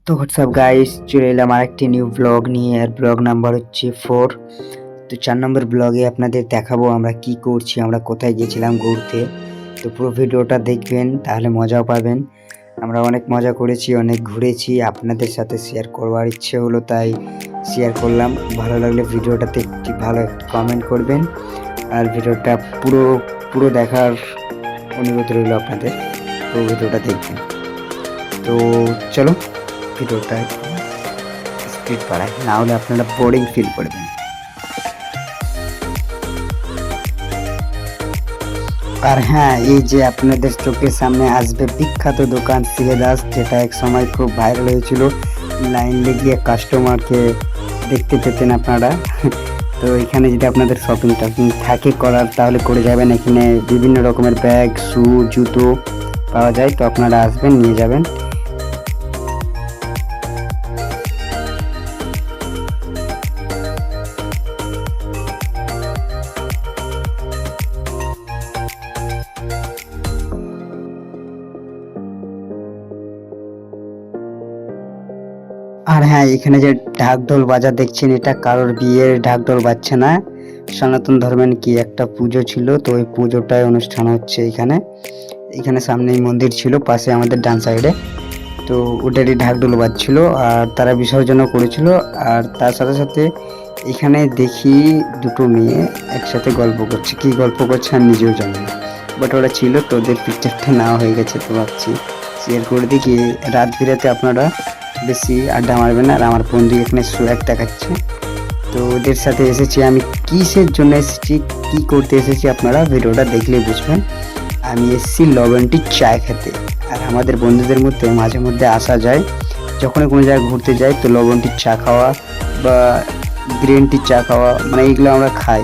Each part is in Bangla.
তো হোয়াটসঅ্যাপ গাইস, চলে এলাম আরেকটি নিউ ব্লগ নিয়ে। আর ব্লগ নাম্বার হচ্ছে 4। তো 4 নম্বর ব্লগে আপনাদের দেখাবো আমরা কি করছি, আমরা কোথায় গেছিলাম ঘুরতে। তো পুরো ভিডিওটা দেখবেন, তাহলে মজাও পাবেন। আমরা অনেক মজা করেছি, অনেক ঘুরেছি, আপনাদের সাথে শেয়ার করবার ইচ্ছে হলো তাই শেয়ার করলাম। ভালো লাগলে ভিডিওটাতে একটি ভালো একটি কমেন্ট করবেন, আর ভিডিওটা পুরো পুরো দেখার অনুরোধ রইল আপনাদের। তো ভিডিওটা দেখবেন। তো চলো ভিডিওটা স্পিড বাড়াই, না হলে আপনারা বোরিং ফিল করবেন। আর হ্যাঁ, এই যে আপনাদের চোখের সামনে আসবে বিখ্যাত দোকান সিলেদাস, যেটা এক সময় খুব ভাইরাল হয়েছিল। লাইন লেগে কাস্টমারকে দেখতে পেতেন আপনারা। তো এখানে যদি আপনাদের শপিং টপিং থাকে করার, তাহলে করে যাবেন। এখানে বিভিন্ন রকমের ব্যাগ, শু, জুতো পাওয়া যায়। তো আপনারা আসবেন, নিয়ে যাবেন। আর হ্যাঁ, এখানে যে ঢাকঢোল বাজা দেখছেন, এটা কারোর বিয়ের ঢাকঢোল বাজছে না। সনাতন ধর্মের কি একটা পুজো ছিল, তো ওই পুজোটায় অনুষ্ঠান হচ্ছে এখানে। এখানে সামনেই মন্দির ছিল, পাশে আমাদের ডান সাইডে। তো ওটারই ঢাকঢোল বাজছিল, আর তারা বিসর্জনও করেছিল। আর তার সাথে সাথে এখানে দেখি দুটো মেয়ে একসাথে গল্প করছে। কি গল্প করছে আমি নিজেও জানি না, বাট ওরা ছিল। তো ওদের পিকচারটা নেওয়া হয়ে গেছে, তো ভাবছি শেয়ার করে দেখি। রাত বিরাতে আপনারা বেশি আড্ডা মারবেন। আর আমার বন্ধু এখানে সোয়াগ দেখাচ্ছে। তো ওদের সাথে এসেছি আমি। কিসের জন্য এসেছি, কি করতে এসেছি, আপনারা ভিডিওটা দেখলে বুঝবেন। আমি এসেছি লবণ টি চা খেতে। আর আমাদের বন্ধুদের মধ্যে মাঝে মধ্যে আসা যায়, যখন কোনো জায়গায় ঘুরতে যাই, তো লবণ টি চা খাওয়া বা গ্রিন টি চা খাওয়া, মানে এইগুলো আমরা খাই।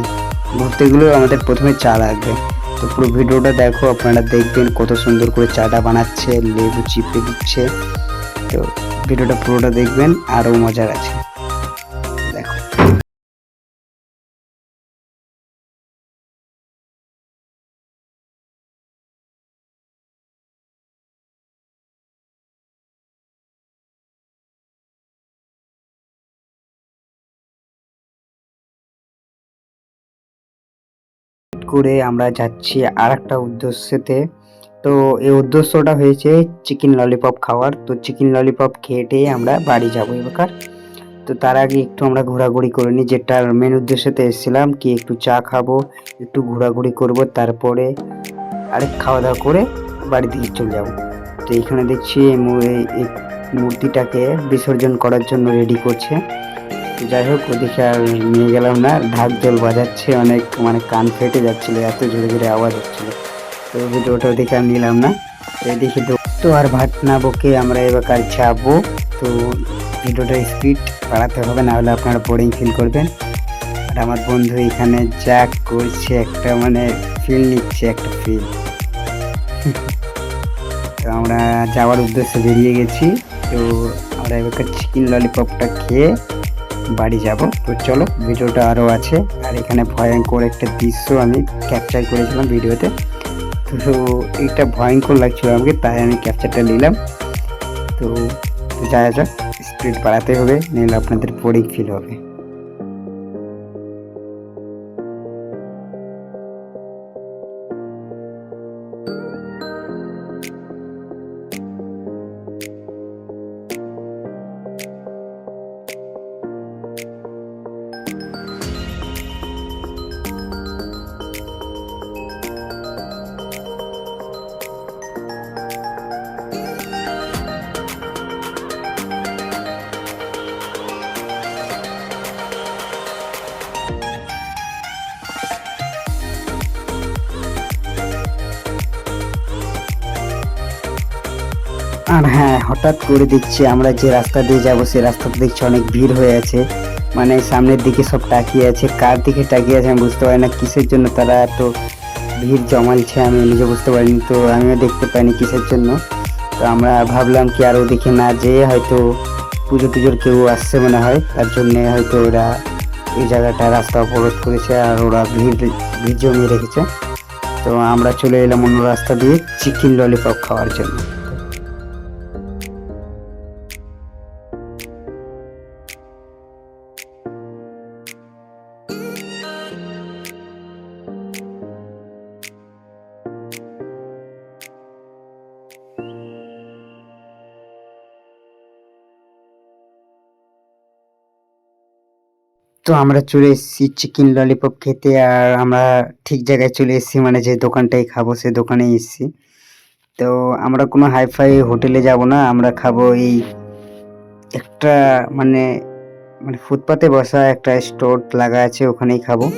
ঘুরতে গেলেও আমাদের প্রথমে চা লাগবে। তো পুরো ভিডিওটা দেখো, আপনারা দেখবেন কত সুন্দর করে চাটা বানাচ্ছে, লেবু চিপে দিচ্ছে। তো ভিডিওটা পুরোটা দেখবেন, আরও মজার আছে। দেখো। করে আমরা যাচ্ছি আর একটা উদ্দেশ্যতে। তো এই উদ্দেশ্যটা হয়েছে চিকেন ললিপপ খাওয়ার। তো চিকেন ললিপপ খেয়ে আমরা বাড়ি যাবো এবার। তো তার আগে একটু আমরা ঘোরাঘুরি করে নিই, যেটার মেন উদ্দেশ্যতে এসেছিলাম, কি একটু চা খাবো, একটু ঘোরাঘুরি করব, তারপরে আরেক খাওয়া দাওয়া করে বাড়ি দিকে চলে যাব। তো এইখানে দেখছি এই মূর্তিটাকে বিসর্জন করার জন্য রেডি করছে। তো যাই হোক, ওদিকে আর নিয়ে গেলাম না। ঢাক ঢোল বাজাচ্ছে অনেক, মানে কান ফেটে যাচ্ছিল, এত জোরে জোরে আওয়াজ হচ্ছিল। তো ভিডিওটা ওদিকে আর নিলাম না। এদিকে তো আর ভাট না বকে আমরা এবার যাবো। তো ভিডিওটা স্পিড বাড়াতে হবে, না হলে আপনারা বোরিং ফিল করবেন। আর আমার বন্ধু এখানে যা করছে, একটা মানে ফিল নিচ্ছে, একটা ফিল। তো আমরা যাওয়ার উদ্দেশ্যে বেরিয়ে গেছি। তো আমরা এবার চিকেন ললিপপটা খেয়ে বাড়ি যাব। তো চলো, ভিডিওটা আরও আছে। আর এখানে ভয়ঙ্কর একটা দৃশ্য আমি ক্যাপচার করেছিলাম ভিডিওতে। তো এটা ভয়ঙ্কর লাগছিল আমাকে, তাই আমি ক্যাপচারটা নিলাম। তো যাওয়া যাক, স্পিড বাড়াতে হবে, নাহলে আপনাদের বোরিং ফিল হবে। আর হ্যাঁ, হঠাৎ করে দেখছি আমরা যে রাস্তা দিয়ে যাবো, সেই রাস্তাতে দেখছি অনেক ভিড় হয়ে আছে। মানে সামনের দিকে সব তাকিয়ে আছে, কার দিকে তাকিয়ে আছে আমি বুঝতে পারি না। কিসের জন্য তারা এত ভিড় জমাইছে আমি নিজে বুঝতে পারিনি। তো আমিও দেখতে পাইনি কিসের জন্য। তো আমরা ভাবলাম কি আর ওদিকে না যেয়ে হয়তো পুজো টুজোর কেউ আসছে মনে হয়, তার জন্যে হয়তো ওরা এই জায়গাটা রাস্তা অবরোধ করেছে, আর ওরা ভিড় ভিড় জমিয়ে রেখেছে। তো আমরা চলে এলাম অন্য রাস্তা দিয়ে চিকেন ললিপপ খাওয়ার জন্য। তো আমরা চলে এসেছি চিকেন ললিপপ খেতে, আর আমরা ঠিক জায়গায় চলে এসেছি, মানে যে দোকানটাই খাবো সে দোকানেই এসেছি। তো আমরা কোনো হাইফাই হোটেলে যাব না, আমরা খাবো এই একটা মানে মানে ফুটপাতে বসা একটা স্টোর লাগা আছে, ওখানেই খাবো।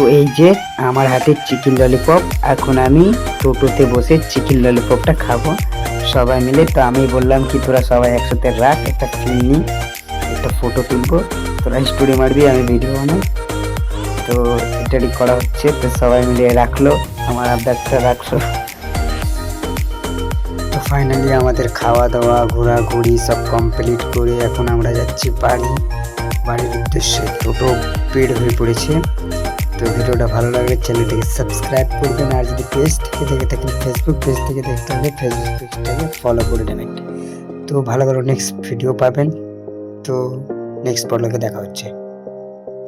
তো এই যে আমার হাতে চিকেন ললিপপ, এখন আমি টোটোতে বসে চিকেন ললিপপটা খাবো সবাই মিলে। তো আমি বললাম কি তোরা সবাই একসাথে রাখ, একটা ফিল্ম নি, একটা ফটো তুলবো, তোরা স্টোরি মারবি আমি ভিডিও বানাই। তো এটাই করা হচ্ছে, তো সবাই মিলে রাখলো, আমার আবদারটা রাখলো। তো ফাইনালি আমাদের খাওয়া দাওয়া ঘোরাঘুরি সব কমপ্লিট করে এখন আমরা যাচ্ছি বাড়ির উদ্দেশ্যে। টোটো বের হয়ে পড়েছে। তো ভিডিওটা ভালো লাগলে চ্যানেলটাকে সাবস্ক্রাইব করবেন, আর যদি পেজ থেকে দেখে থাকেন ফেসবুক পেজ থেকে দেখতে হলে ফেসবুক পেজটাকে ফলো করে নেবেন। তো ভালো ভালো নেক্সট ভিডিও পাবেন। তো নেক্সট পর্বে দেখা হচ্ছে।